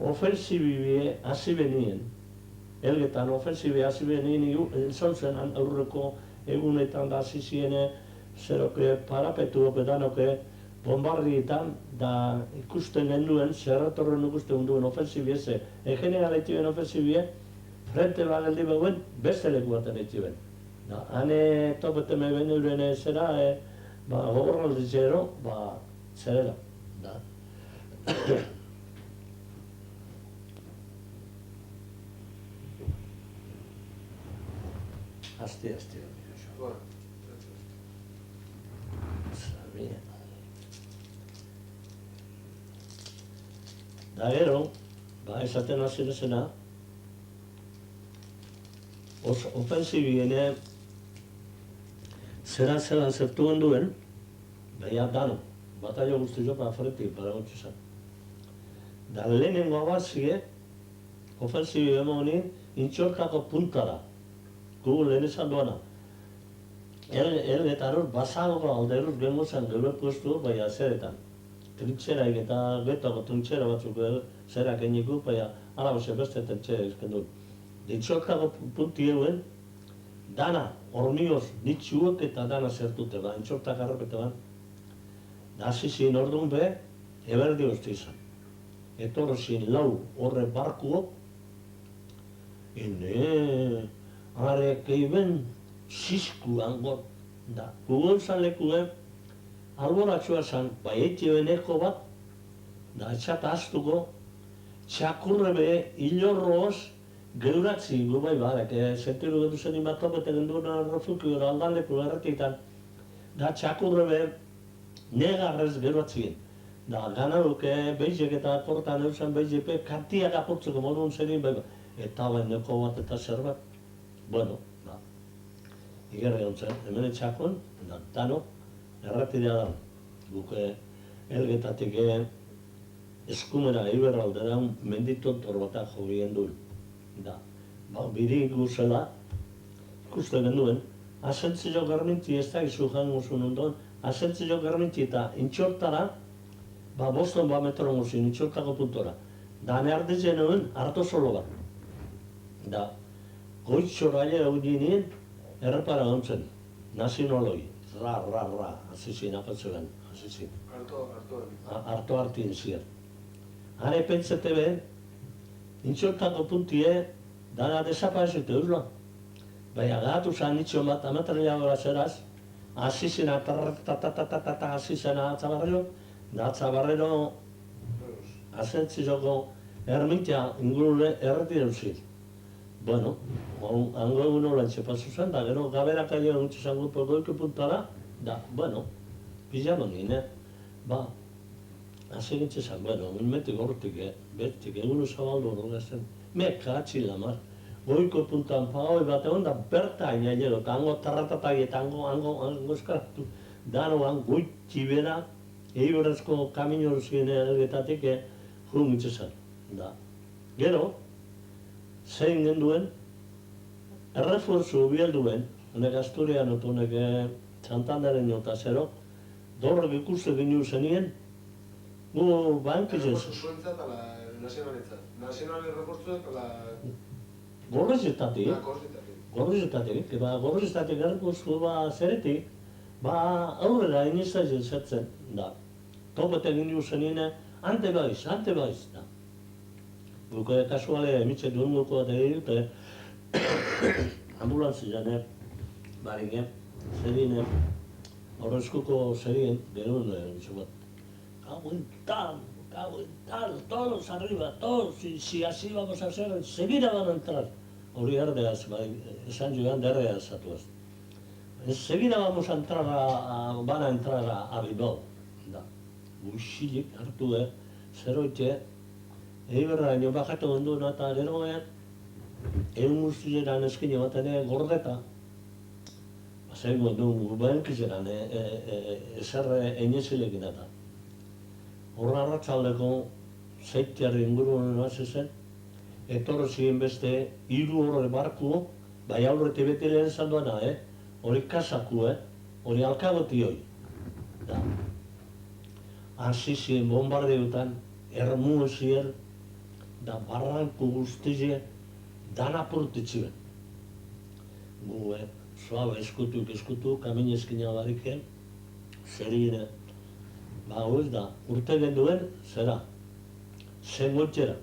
ofensibie hasi benien. Elgetan ofensibie hasi benien, izan zen aurreko egunetan da hasi ziene, zeroke parapetu opetanoke, bombardietan, da ikusten genduen, zerratorren ikusten genduen ofensibie ze. General etxiben ofensibie, frente bageldi beuen, beste leku baten etxiben. Hane topete me benuren zera, gogorraldi zero, zerera. Asti. Da gero, esaten hasi zena, ofensibiene zeran zertu genduen, baina dano, batallo guztizo fretik paragotxe zen. Da lehenengo abazie, ofensibi emoni, intxortako puntara, gugu lehen esan duana. Elgetarur, basago alderuz gengo zen geure puestu, baina zeretan. Trintxeraik eta getako trintxera batzuk zerak eniku, baina arabose beste trintxera izken du. Intxortako punti eguen, dana, hormioz, nitsuek eta dana zertute, intxortak harrapete ban. Da hasi zin orduan be, eberdi hosti izan. Etorro zin lau horre barkuo, arek eiben zizku angot, da. Gugon zan lekue, alboratxoa zan, etxe eko bat, da etxata astuko, txakurre be, hilorroz, geuratzi, gu bai barek, sentiru gedu zenin bat topete genduen refugiora aldan leku erretitan, da txakurre be, negarrez geuratzi. Da gana duke, beizek eta kortan eusen beizepe, kartiak apurtzeko modun zenin, eta neko bat eta zerbat. Bueno, igerri gontzen, hemen etxakon, dano, erretidea da. Guke elgetatik eskumera iberralde da, menditontor batak jo genduen. Da, biri guzela, ikusten genduen, asentzio garmintzi ez da izu jango zuen ondon, asentzio garmintzi eta intxortara, boston metro guzien intxortako puntora. Da, neharditzen nuen, harto solo bat. Da, goitxoraile hau dinien, errepara gontzen, nazionaloi, azizien apatzean, azizien. Harto hartien ziren. Hane pentsete be, intxortako puntie, dana desapaezete urla. Baina gatu zan itxon bat, ametrela gora zeraz, azizien azizien atzabarrero, da atzabarrero azentzizoko ermitea ingurure erretire zir. Bueno, hango egun hola etxepazu zen, da gero gaberak aio egutxe zan gupo goiko puntara, da, bueno, pizamo nien, azegintxe zan, bueno, metik hortik, betik, egun zabaldu horrela zen, meka atxilamar, goiko puntan pagoi bat egon da berta inailero, eta hango tarratatai eta hango eskaratu, danoan goitxi bera, eiberazko kamino zien elgetatik jungitxe zen, da. Gero, zein genduen, erreforzu bialduen, honek Asturiano eta honek Santanderen eta zero, dorrek ikuste ginu zenien, gu bankitzen zen. Zuentzat ala nazionaletzat? Nazionale refortzuak ala... Gorrezetatik, errefortzu zeretik, aurrera inizatzen zertzen, da. Topete ginu zenien, ante baiz, da. Guke kasuale emitzen duen guko bat egin, ambulantzian, barik, zerien, horrezkuko zerien, genuen egin bat. Cago en tal, todos arriba, todos, si así vamos a hacer, enseguida van a entrar. Hori erdeaz, esan joan derreaz atuaz. Enseguida vamos a entrar, van a entrar a Bilbao. Da, guxilik hartu, zeroite, eiberra ino bajatu genduen eta gero egun guztieran eskine baten gordeta. Zer duen gubenkizeran ezer einezilekin eta. Horra arratzaldeko zeitiarri inguruen hasi zen, etorro ziren beste 3 horre barku, bai aurreti beti lehen zan duena, hori kasaku, hori alkagoti hoi. Hasi ziren bombardeutan, ermu ziren, da barranku guztize dana protetzioen. Gu, zoa eskutu, kamin eskina barike, zer gire, ba, da, urte genduen, zera, zen gotxera.